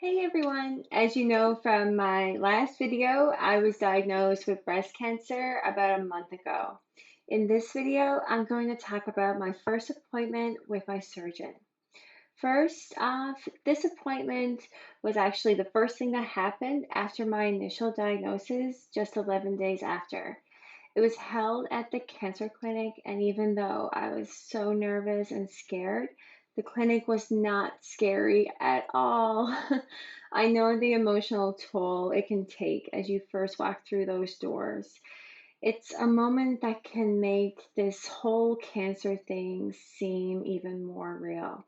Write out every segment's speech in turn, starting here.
Hey everyone! As you know from my last video, I was diagnosed with breast cancer about a month ago. In this video, I'm going to talk about my first appointment with my surgeon. First off, this appointment was actually the first thing that happened after my initial diagnosis, just 11 days after. It was held at the cancer clinic, and even though I was so nervous and scared, the clinic was not scary at all. I know the emotional toll it can take as you first walk through those doors. It's a moment that can make this whole cancer thing seem even more real.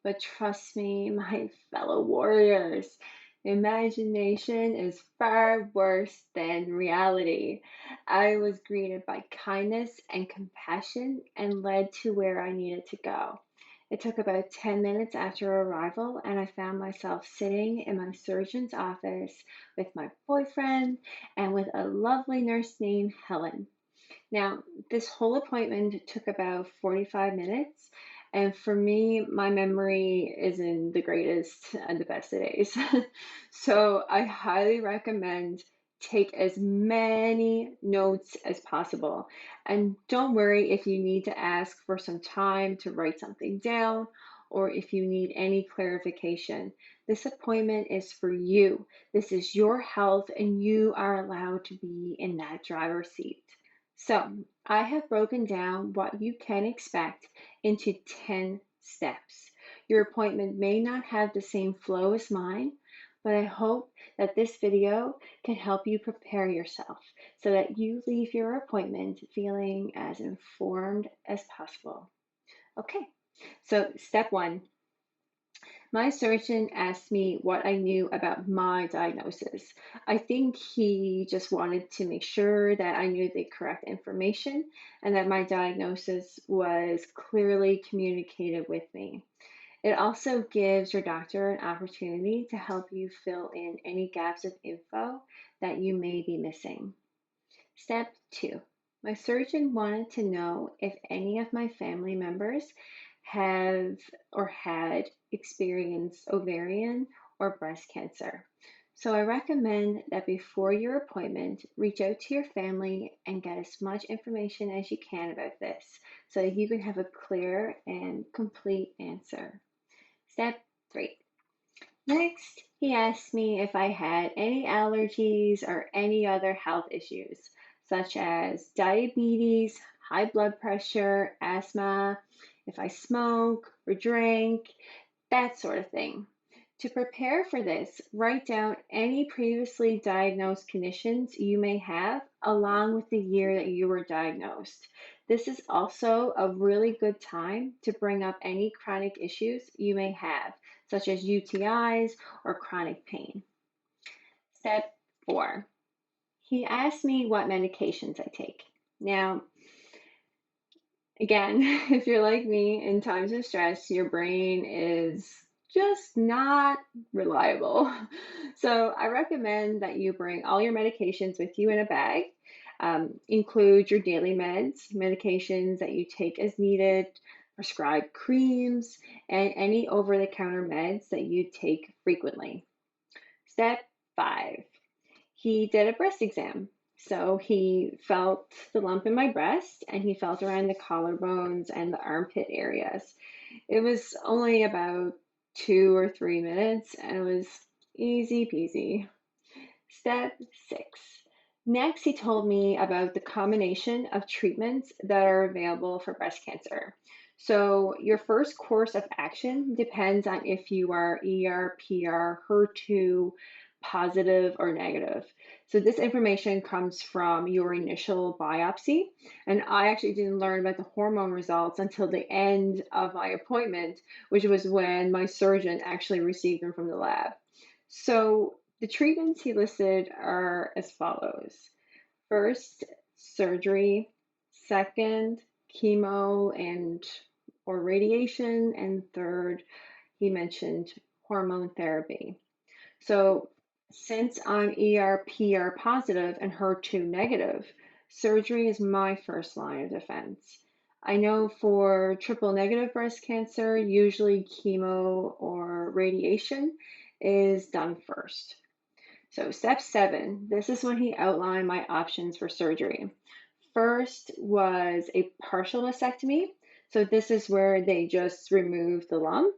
But trust me, my fellow warriors, imagination is far worse than reality. I was greeted by kindness and compassion and led to where I needed to go. It took about 10 minutes after arrival, and I found myself sitting in my surgeon's office with my boyfriend and with a lovely nurse named Helen. Now, this whole appointment took about 45 minutes, and for me, my memory isn't the greatest and the best of days. So I highly recommend take as many notes as possible. And don't worry if you need to ask for some time to write something down or if you need any clarification. This appointment is for you. This is your health, and you are allowed to be in that driver's seat. So, I have broken down what you can expect into 10 steps. Your appointment may not have the same flow as mine, but I hope that this video can help you prepare yourself so that you leave your appointment feeling as informed as possible. Okay, so step one. My surgeon asked me what I knew about my diagnosis. I think he just wanted to make sure that I knew the correct information and that my diagnosis was clearly communicated with me. It also gives your doctor an opportunity to help you fill in any gaps of info that you may be missing. Step two, my surgeon wanted to know if any of my family members have or had experienced ovarian or breast cancer. So I recommend that before your appointment, reach out to your family and get as much information as you can about this so that you can have a clear and complete answer. Step three. Next, he asked me if I had any allergies or any other health issues, such as diabetes, high blood pressure, asthma, if I smoke or drink, that sort of thing. To prepare for this, write down any previously diagnosed conditions you may have, along with the year that you were diagnosed. This is also a really good time to bring up any chronic issues you may have, such as UTIs or chronic pain. Step four, he asked me what medications I take. Now, again, if you're like me, in times of stress, your brain is just not reliable. So I recommend that you bring all your medications with you in a bag. Include your daily meds, medications that you take as needed, prescribed creams, and any over the counter meds that you take frequently. Step five, he did a breast exam. So he felt the lump in my breast and he felt around the collarbones and the armpit areas. It was only about 2 or 3 minutes and it was easy peasy. Step six. Next, he told me about the combination of treatments that are available for breast cancer. So, your first course of action depends on if you are ER, PR, HER2 positive or negative. So, this information comes from your initial biopsy. And I actually didn't learn about the hormone results until the end of my appointment, which was when my surgeon actually received them from the lab. So, the treatments he listed are as follows. First, surgery. Second, chemo and or radiation. And third, he mentioned hormone therapy. So, since I'm ER/PR positive and HER2 negative, surgery is my first line of defense. I know for triple negative breast cancer, usually chemo or radiation is done first. So, step 7, this is when he outlined my options for surgery. First was a partial mastectomy. So, this is where they just remove the lump.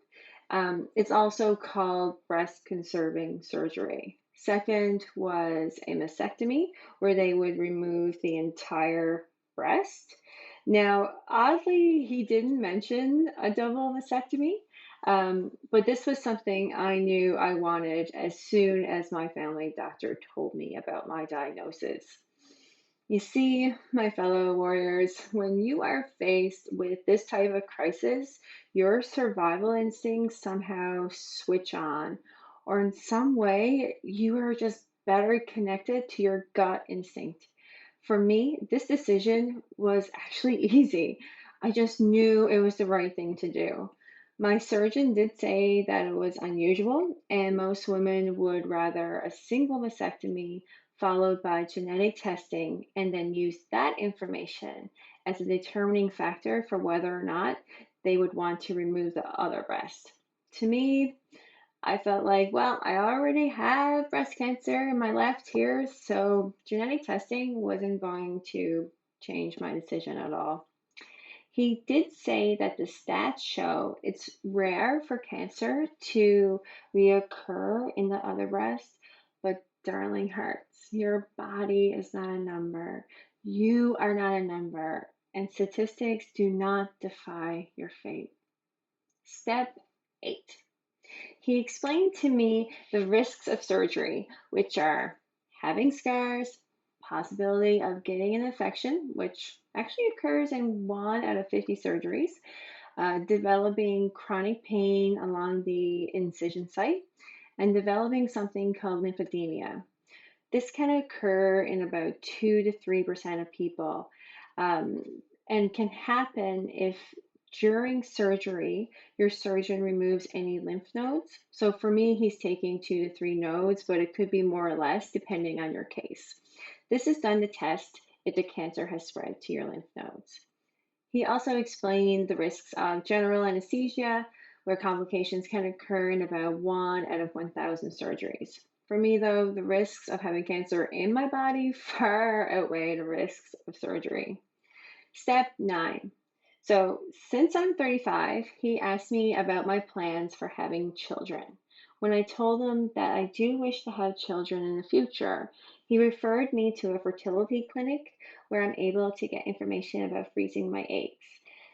It's also called breast conserving surgery. Second was a mastectomy, where they would remove the entire breast. Now, oddly, he didn't mention a double mastectomy, but this was something I knew I wanted as soon as my family doctor told me about my diagnosis. You see, my fellow warriors, when you are faced with this type of crisis, your survival instincts somehow switch on, or in some way, you are just better connected to your gut instinct. For me, this decision was actually easy. I just knew it was the right thing to do. My surgeon did say that it was unusual, and most women would rather a single mastectomy followed by genetic testing, and then use that information as a determining factor for whether or not they would want to remove the other breast. To me, I felt like, well, I already have breast cancer in my left here, so genetic testing wasn't going to change my decision at all. He did say that the stats show it's rare for cancer to reoccur in the other breast, but darling hearts, your body is not a number. You are not a number, and statistics do not defy your fate. Step 8. He explained to me the risks of surgery, which are having scars, possibility of getting an infection, which actually occurs in 1 out of 50 surgeries, developing chronic pain along the incision site, and developing something called lymphedema. This can occur in about 2 to 3% of people, and can happen if during surgery your surgeon removes any lymph nodes. So for me, he's taking 2 to 3 nodes, but it could be more or less depending on your case. This is done to test if the cancer has spread to your lymph nodes. He also explained the risks of general anesthesia, where complications can occur in about 1 out of 1,000 surgeries. For me, though, the risks of having cancer in my body far outweigh the risks of surgery. Step 9. So, since I'm 35, he asked me about my plans for having children. When I told him that I do wish to have children in the future, he referred me to a fertility clinic where I'm able to get information about freezing my eggs.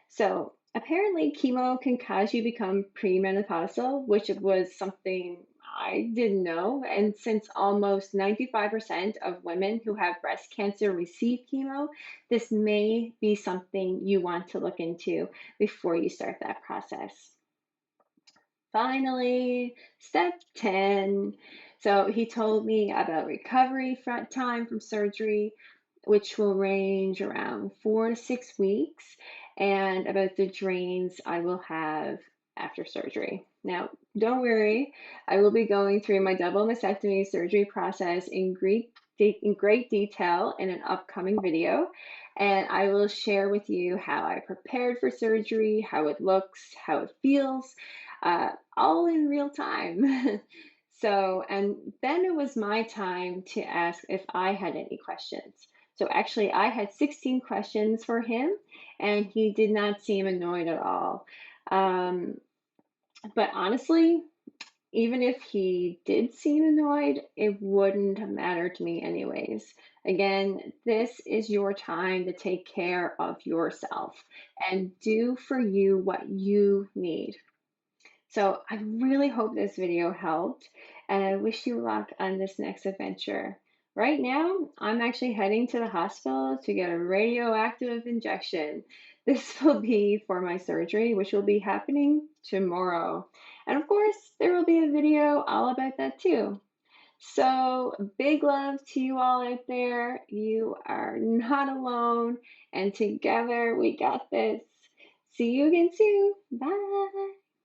So, apparently, chemo can cause you to become premenopausal, which was something I didn't know. And since almost 95% of women who have breast cancer receive chemo, this may be something you want to look into before you start that process. Finally, step 10. So he told me about recovery time from surgery, which will range around 4 to 6 weeks, and about the drains I will have after surgery. Now, don't worry, I will be going through my double mastectomy surgery process in great detail in an upcoming video, and I will share with you how I prepared for surgery, how it looks, how it feels, all in real time. So, and then it was my time to ask if I had any questions. So, actually, I had 16 questions for him, and he did not seem annoyed at all. Um, but honestly, even if he did seem annoyed, it wouldn't have mattered to me anyways. Again, this is your time to take care of yourself and do for you what you need. So I really hope this video helped, and I wish you luck on this next adventure. Right now, I'm actually heading to the hospital to get a radioactive injection. This will be for my surgery, which will be happening tomorrow. And of course, there will be a video all about that too. So, big love to you all out there. You are not alone, and together we got this. See you again soon. Bye.